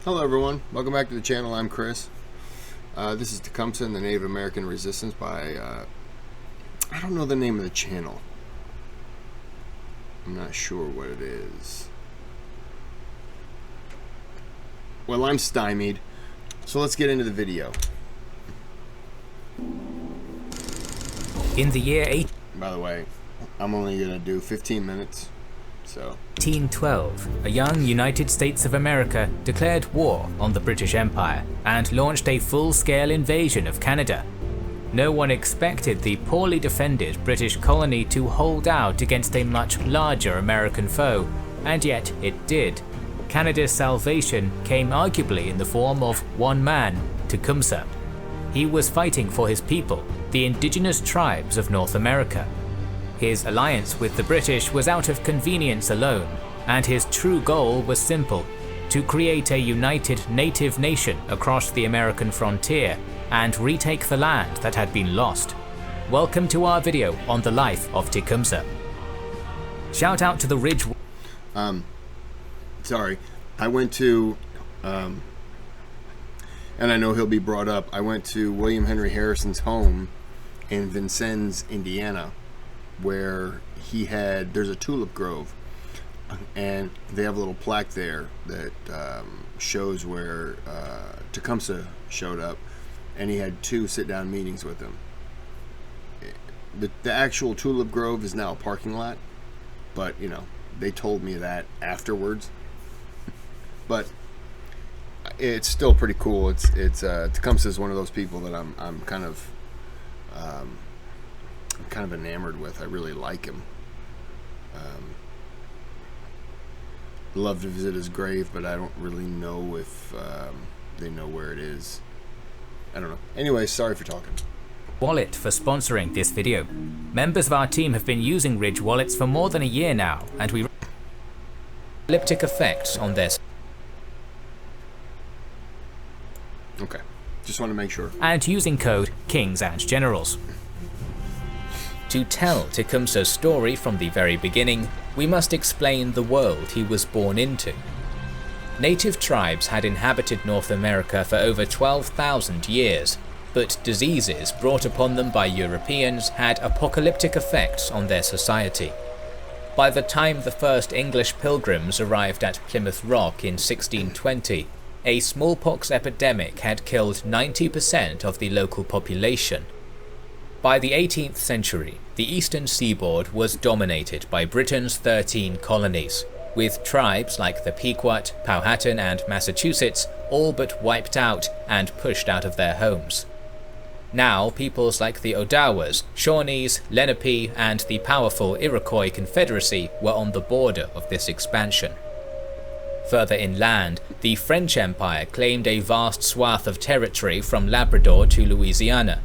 Hello everyone, welcome back to the channel. I'm Kris. This is Tecumseh and the Native American Resistance by, I don't know the name of the channel. I'm not sure what it is. Well, I'm stymied, so let's get into the video. In the year By the way, I'm only going to do 15 minutes, so... 1812, a young United States of America declared war on the British Empire and launched a full-scale invasion of Canada. No one expected the poorly defended British colony to hold out against a much larger American foe, and yet it did. Canada's salvation came arguably in the form of one man, Tecumseh. He was fighting for his people, the indigenous tribes of North America. His alliance with the British was out of convenience alone, and his true goal was simple: to create a united native nation across the American frontier and retake the land that had been lost. Welcome to our video on the life of Tecumseh. Shout out to the Ridge... Sorry, I went to, and I know he'll be brought up, I went to William Henry Harrison's home in Vincennes, Indiana, where there's a tulip grove, and they have a little plaque there that shows where Tecumseh showed up, and he had 2 sit-down meetings with him. The actual tulip grove is now a parking lot, but you know, they told me that afterwards. But it's still pretty cool. It's Tecumseh is one of those people that I'm kind of enamored with. I really like him. Love to visit his grave, but I don't really know if they know where it is. I don't know. Anyway, sorry for talking. Wallet for sponsoring this video. Members of our team have been using Ridge wallets for more than a year now, and we elliptic effects on this. Okay, just want to make sure. And using code Kings and Generals. To tell Tecumseh's story from the very beginning, we must explain the world he was born into. Native tribes had inhabited North America for over 12,000 years, but diseases brought upon them by Europeans had apocalyptic effects on their society. By the time the first English pilgrims arrived at Plymouth Rock in 1620, a smallpox epidemic had killed 90% of the local population. By the 18th century, the eastern seaboard was dominated by Britain's 13 colonies, with tribes like the Pequot, Powhatan and Massachusetts all but wiped out and pushed out of their homes. Now peoples like the Odawas, Shawnees, Lenape and the powerful Iroquois Confederacy were on the border of this expansion. Further inland, the French Empire claimed a vast swath of territory from Labrador to Louisiana.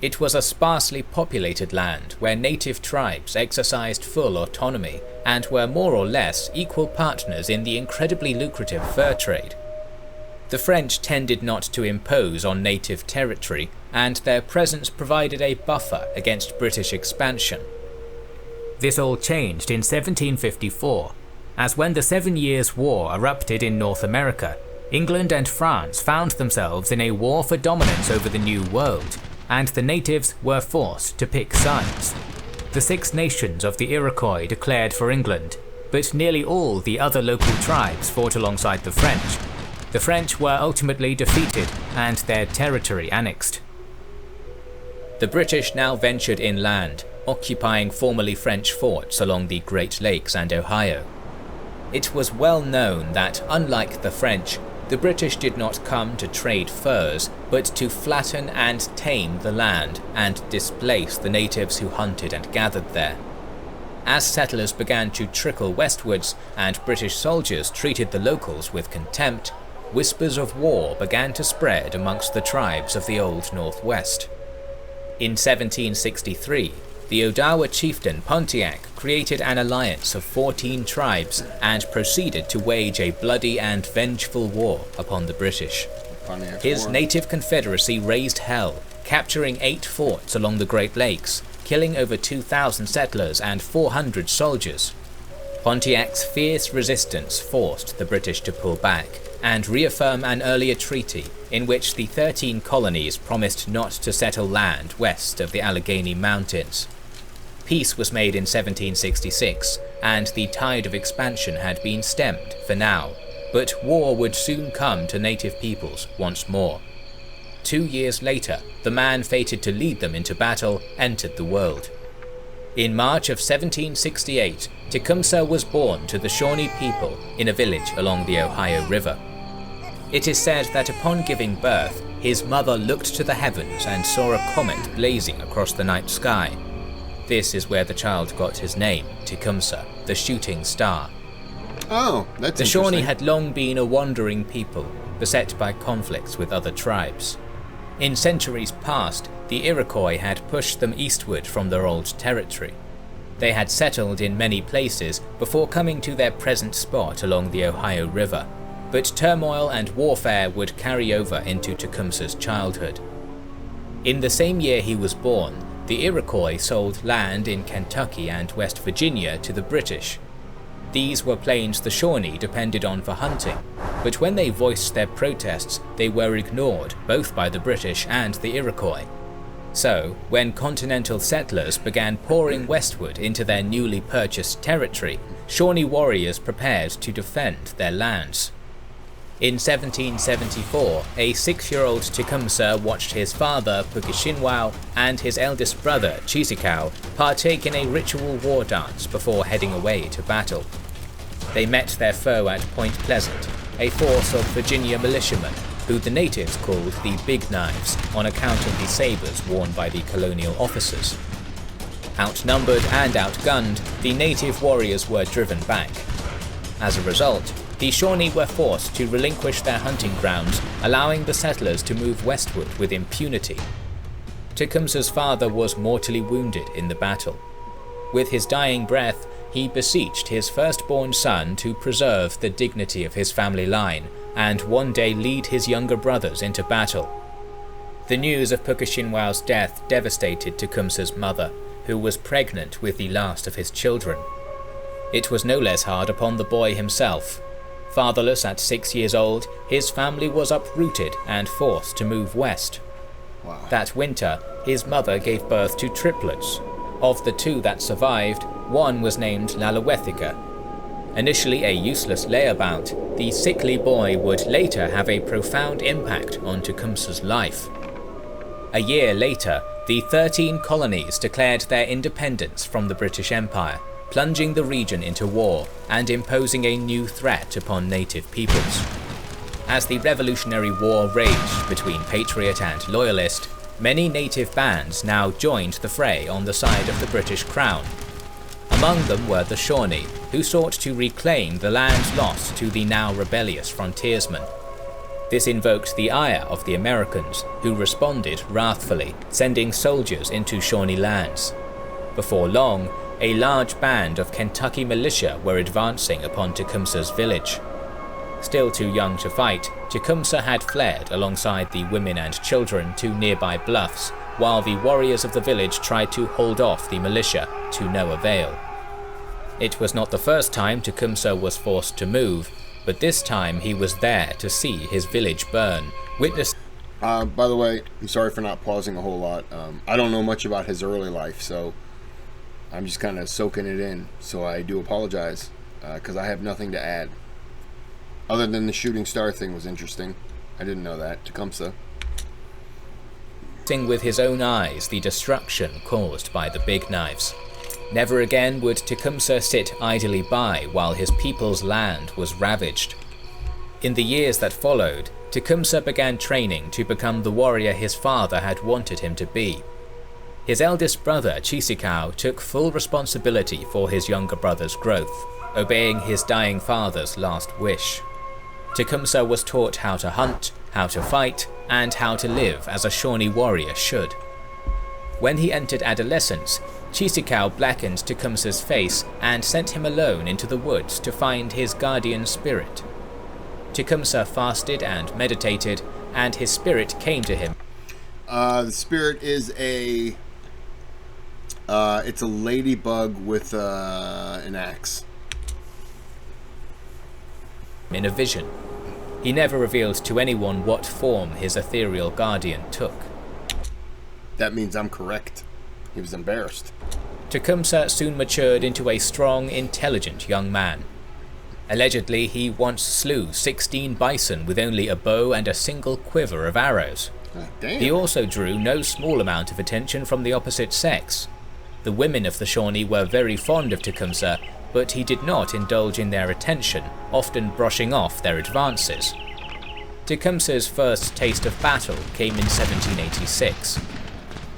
It was a sparsely populated land where native tribes exercised full autonomy and were more or less equal partners in the incredibly lucrative fur trade. The French tended not to impose on native territory, and their presence provided a buffer against British expansion. This all changed in 1754, as when the 7 Years' War erupted in North America, England and France found themselves in a war for dominance over the New World, and the natives were forced to pick sides. The 6 nations of the Iroquois declared for England, but nearly all the other local tribes fought alongside the French. The French were ultimately defeated and their territory annexed. The British now ventured inland, occupying formerly French forts along the Great Lakes and Ohio. It was well known that, unlike the French, the British did not come to trade furs, but to flatten and tame the land and displace the natives who hunted and gathered there. As settlers began to trickle westwards and British soldiers treated the locals with contempt, whispers of war began to spread amongst the tribes of the Old Northwest. In 1763, the Odawa chieftain Pontiac created an alliance of 14 tribes and proceeded to wage a bloody and vengeful war upon the British. His native confederacy raised hell, capturing 8 forts along the Great Lakes, killing over 2,000 settlers and 400 soldiers. Pontiac's fierce resistance forced the British to pull back and reaffirm an earlier treaty in which the 13 colonies promised not to settle land west of the Allegheny Mountains. Peace was made in 1766, and the tide of expansion had been stemmed for now, but war would soon come to native peoples once more. 2 years later, the man fated to lead them into battle entered the world. In March of 1768, Tecumseh was born to the Shawnee people in a village along the Ohio River. It is said that upon giving birth, his mother looked to the heavens and saw a comet blazing across the night sky. This is where the child got his name, Tecumseh, the shooting star. Oh, that's The Shawnee had long been a wandering people, beset by conflicts with other tribes. In centuries past, the Iroquois had pushed them eastward from their old territory. They had settled in many places before coming to their present spot along the Ohio River, but turmoil and warfare would carry over into Tecumseh's childhood. In the same year he was born, the Iroquois sold land in Kentucky and West Virginia to the British. These were plains the Shawnee depended on for hunting, but when they voiced their protests, they were ignored both by the British and the Iroquois. So, when continental settlers began pouring westward into their newly purchased territory, Shawnee warriors prepared to defend their lands. In 1774, a 6-year-old Tecumseh watched his father, Puckeshinwau, and his eldest brother, Cheeseekau, partake in a ritual war dance before heading away to battle. They met their foe at Point Pleasant, a force of Virginia militiamen, who the natives called the Big Knives on account of the sabres worn by the colonial officers. Outnumbered and outgunned, the native warriors were driven back. As a result, the Shawnee were forced to relinquish their hunting grounds, allowing the settlers to move westward with impunity. Tecumseh's father was mortally wounded in the battle. With his dying breath, he beseeched his firstborn son to preserve the dignity of his family line and one day lead his younger brothers into battle. The news of Puckeshinwau's death devastated Tecumseh's mother, who was pregnant with the last of his children. It was no less hard upon the boy himself. Fatherless at 6 years old, his family was uprooted and forced to move west. Wow. That winter, his mother gave birth to triplets. Of the 2 that survived, one was named Lalawethika. Initially a useless layabout, the sickly boy would later have a profound impact on Tecumseh's life. A year later, the 13 colonies declared their independence from the British Empire, plunging the region into war and imposing a new threat upon native peoples. As the Revolutionary War raged between patriot and loyalist, many native bands now joined the fray on the side of the British Crown. Among them were the Shawnee, who sought to reclaim the lands lost to the now rebellious frontiersmen. This invoked the ire of the Americans, who responded wrathfully, sending soldiers into Shawnee lands. Before long, a large band of Kentucky militia were advancing upon Tecumseh's village. Still too young to fight, Tecumseh had fled alongside the women and children to nearby bluffs, while the warriors of the village tried to hold off the militia, to no avail. It was not the first time Tecumseh was forced to move, but this time he was there to see his village burn, witness. By the way, I'm sorry for not pausing a whole lot. I don't know much about his early life, so I'm just kind of soaking it in. So I do apologize, because I have nothing to add. Other than the shooting star thing was interesting. I didn't know that. Tecumseh. Seeing with his own eyes the destruction caused by the Big Knives. Never again would Tecumseh sit idly by while his people's land was ravaged. In the years that followed, Tecumseh began training to become the warrior his father had wanted him to be. His eldest brother, Cheeseekau, took full responsibility for his younger brother's growth, obeying his dying father's last wish. Tecumseh was taught how to hunt, how to fight, and how to live as a Shawnee warrior should. When he entered adolescence, Cheeseekau blackened Tecumseh's face and sent him alone into the woods to find his guardian spirit. Tecumseh fasted and meditated, and his spirit came to him. The spirit is it's a ladybug with an axe. in a vision. He never revealed to anyone what form his ethereal guardian took. That means I'm correct. He was embarrassed. Tecumseh soon matured into a strong, intelligent young man. Allegedly, he once slew 16 bison with only a bow and a single quiver of arrows. Damn. He also drew no small amount of attention from the opposite sex. The women of the Shawnee were very fond of Tecumseh, but he did not indulge in their attention, often brushing off their advances. Tecumseh's first taste of battle came in 1786.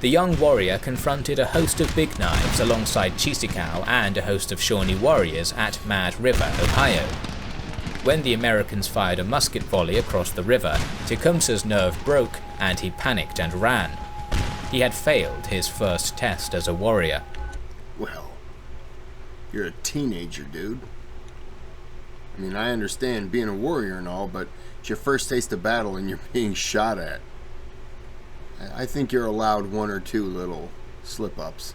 The young warrior confronted a host of Big Knives alongside Cheeseekau and a host of Shawnee warriors at Mad River, Ohio. When the Americans fired a musket volley across the river, Tecumseh's nerve broke and he panicked and ran. He had failed his first test as a warrior. Well, you're a teenager, dude. I mean, I understand being a warrior and all, but it's your first taste of battle and you're being shot at. I think you're allowed one or two little slip-ups.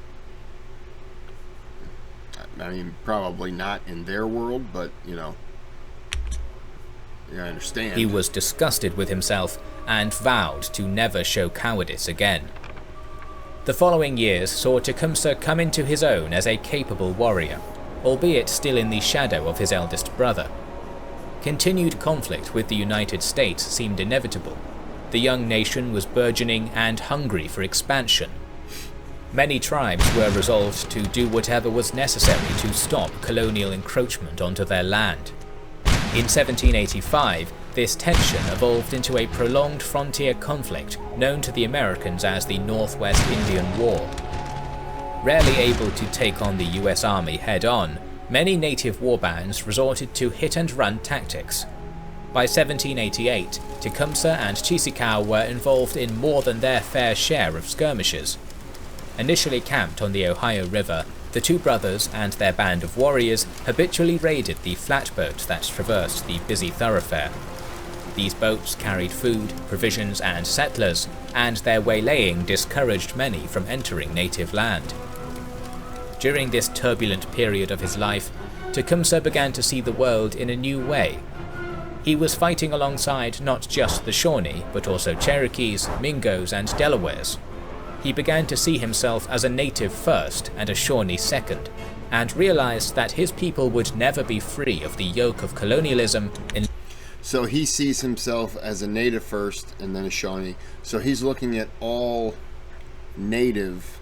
I mean, probably not in their world, but, you know, I understand. He was disgusted with himself and vowed to never show cowardice again. The following years saw Tecumseh come into his own as a capable warrior, albeit still in the shadow of his eldest brother. Continued conflict with the United States seemed inevitable. The young nation was burgeoning and hungry for expansion. Many tribes were resolved to do whatever was necessary to stop colonial encroachment onto their land. In 1785, this tension evolved into a prolonged frontier conflict known to the Americans as the Northwest Indian War. Rarely able to take on the US Army head-on, many native warbands resorted to hit-and-run tactics. By 1788, Tecumseh and Cheeseekau were involved in more than their fair share of skirmishes. Initially camped on the Ohio River, the two brothers and their band of warriors habitually raided the flatboats that traversed the busy thoroughfare. These boats carried food, provisions, and settlers, and their waylaying discouraged many from entering native land. During this turbulent period of his life, Tecumseh began to see the world in a new way. He was fighting alongside not just the Shawnee, but also Cherokees, Mingos, and Delawares. He began to see himself as a native first and a Shawnee second, and realized that his people would never be free of the yoke of colonialism. So he sees himself as a native first and then a Shawnee. So he's looking at all native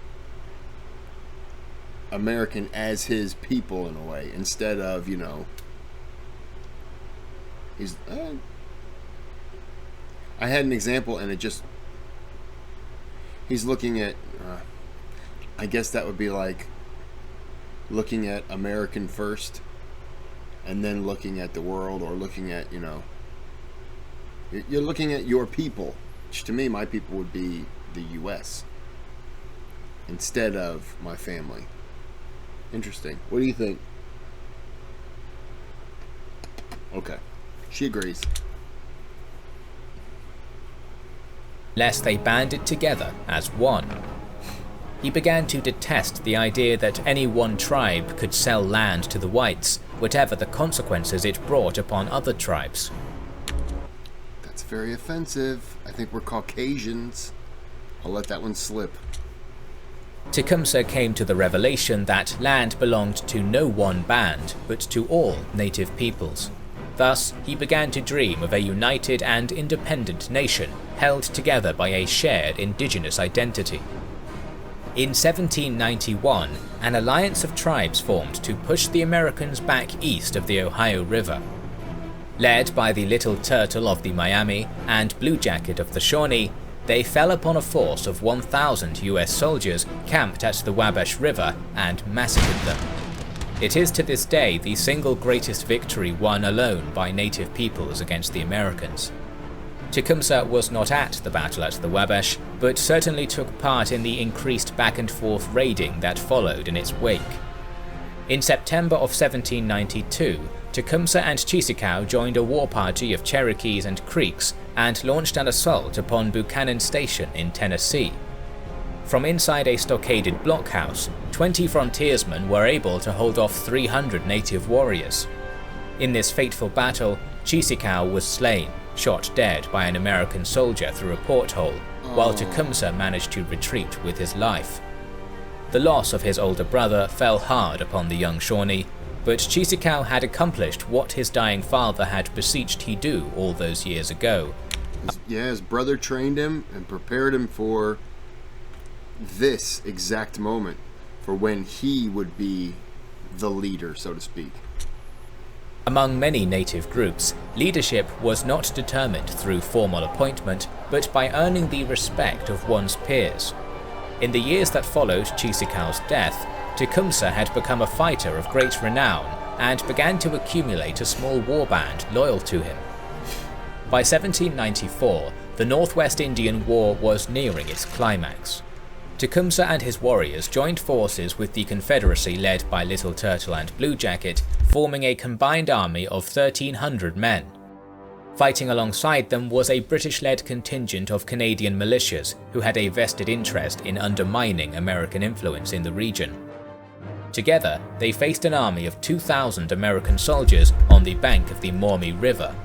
American as his people in a way, instead of, you know, he's I had an example and it just, he's looking at I guess that would be like looking at American first and then looking at the world, or looking at, you know, you're looking at your people, which to me, my people would be the US instead of my family. Interesting. What do you think? Okay. She agrees. Lest they banded together as one. He began to detest the idea that any one tribe could sell land to the whites, whatever the consequences it brought upon other tribes. That's very offensive. I think we're Caucasians. I'll let that one slip. Tecumseh came to the revelation that land belonged to no one band, but to all native peoples. Thus, he began to dream of a united and independent nation held together by a shared indigenous identity. In 1791, an alliance of tribes formed to push the Americans back east of the Ohio River. Led by the Little Turtle of the Miami and Blue Jacket of the Shawnee, they fell upon a force of 1,000 US soldiers camped at the Wabash River and massacred them. It is to this day the single greatest victory won alone by native peoples against the Americans. Tecumseh was not at the battle at the Wabash, but certainly took part in the increased back-and-forth raiding that followed in its wake. In September of 1792, Tecumseh and Cheeseekau joined a war party of Cherokees and Creeks and launched an assault upon Buchanan Station in Tennessee. From inside a stockaded blockhouse, 20 frontiersmen were able to hold off 300 native warriors. In this fateful battle, Tecumseh was slain, shot dead by an American soldier through a porthole, while Tecumseh managed to retreat with his life. The loss of his older brother fell hard upon the young Shawnee, but Tecumseh had accomplished what his dying father had beseeched he do all those years ago. His brother trained him and prepared him for this exact moment, for when he would be the leader, so to speak. Among many native groups, leadership was not determined through formal appointment, but by earning the respect of one's peers. In the years that followed Tecumseh's death, Tecumseh had become a fighter of great renown and began to accumulate a small warband loyal to him. By 1794, the Northwest Indian War was nearing its climax. Tecumseh and his warriors joined forces with the Confederacy led by Little Turtle and Blue Jacket, forming a combined army of 1,300 men. Fighting alongside them was a British-led contingent of Canadian militias who had a vested interest in undermining American influence in the region. Together, they faced an army of 2,000 American soldiers on the bank of the Maumee River.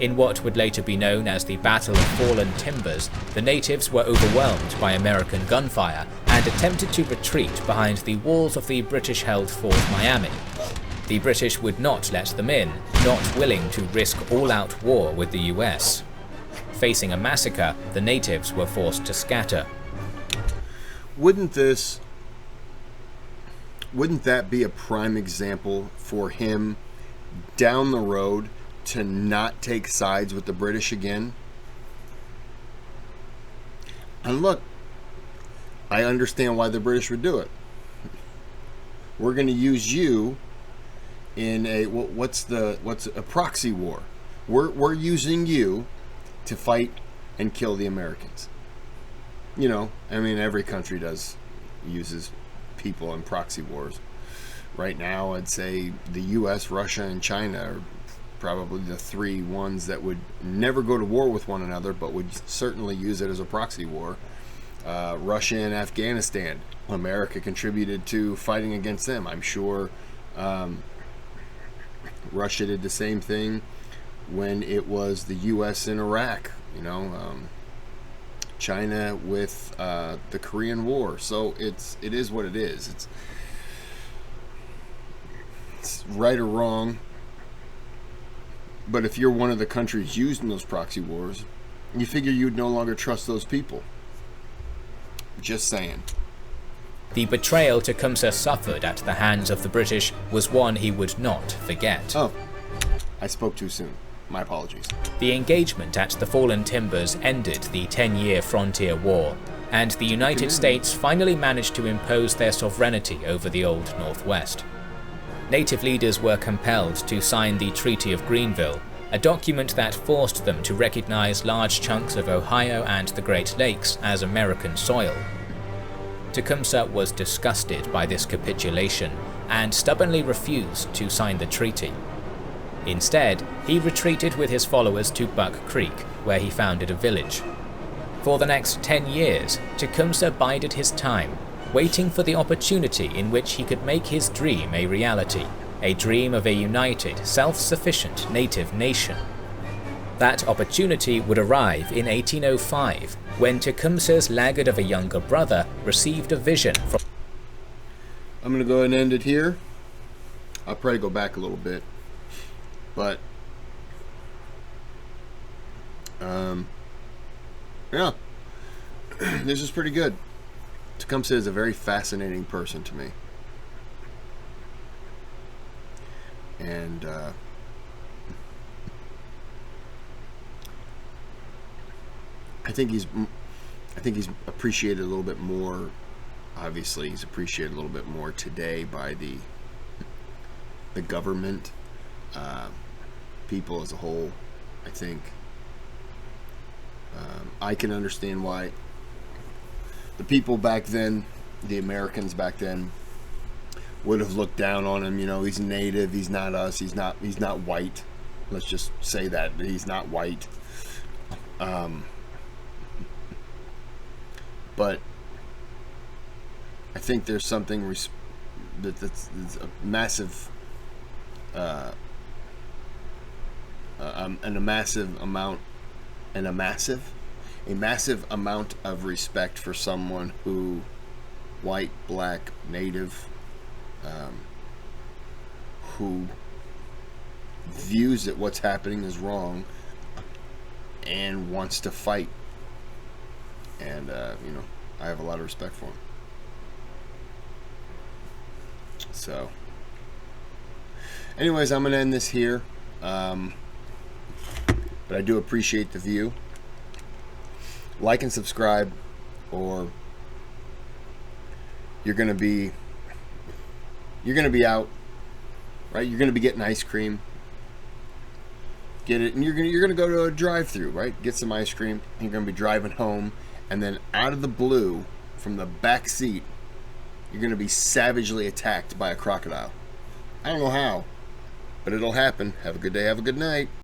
In what would later be known as the Battle of Fallen Timbers, the natives were overwhelmed by American gunfire and attempted to retreat behind the walls of the British-held Fort Miami. The British would not let them in, not willing to risk all-out war with the US. Facing a massacre, the natives were forced to scatter. Wouldn't that be a prime example for him down the road to not take sides with the British again? And look, I understand why the British would do it. We're going to use you in a what's a proxy war. We're using you to fight and kill the Americans. You know, I mean, every country uses people in proxy wars. Right now, I'd say the U.S., Russia, and China are probably the three ones that would never go to war with one another, but would certainly use it as a proxy war. Russia and Afghanistan, America contributed to fighting against them. I'm sure Russia did the same thing when it was the U.S. in Iraq. You know, China with the Korean War. So it is what it is. It's right or wrong. But if you're one of the countries used in those proxy wars, you figure you'd no longer trust those people. Just saying. The betrayal Tecumseh suffered at the hands of the British was one he would not forget. Oh, I spoke too soon. My apologies. The engagement at the Fallen Timbers ended the 10-year frontier war, and the United States finally managed to impose their sovereignty over the Old Northwest. Native leaders were compelled to sign the Treaty of Greenville, a document that forced them to recognize large chunks of Ohio and the Great Lakes as American soil. Tecumseh was disgusted by this capitulation and stubbornly refused to sign the treaty. Instead, he retreated with his followers to Buck Creek, where he founded a village. For the next 10 years, Tecumseh bided his time, waiting for the opportunity in which he could make his dream a reality, a dream of a united, self-sufficient native nation. That opportunity would arrive in 1805, when Tecumseh's laggard of a younger brother received a vision from... I'm going to go ahead and end it here. I'll probably go back a little bit. But, yeah, this is pretty good. Tecumseh is a very fascinating person to me. And, I think he's appreciated a little bit more. Obviously, he's appreciated a little bit more today by the government, people as a whole. I think I can understand why the people back then, the Americans back then, would have looked down on him. You know, he's native, he's not us, he's not white. Let's just say that he's not white. But I think there's something that's a massive a massive amount of respect for someone who, white, black, native, who views that what's happening is wrong and wants to fight. And I have a lot of respect for him. So anyways, I'm gonna end this here, but I do appreciate the view. Like and subscribe, or you're gonna be out, right? You're gonna be getting ice cream. Get it, and you're gonna go to a drive-through, right? Get some ice cream. And you're gonna be driving home, and then out of the blue, from the back seat, you're gonna be savagely attacked by a crocodile. I don't know how, but it'll happen. Have a good day. Have a good night.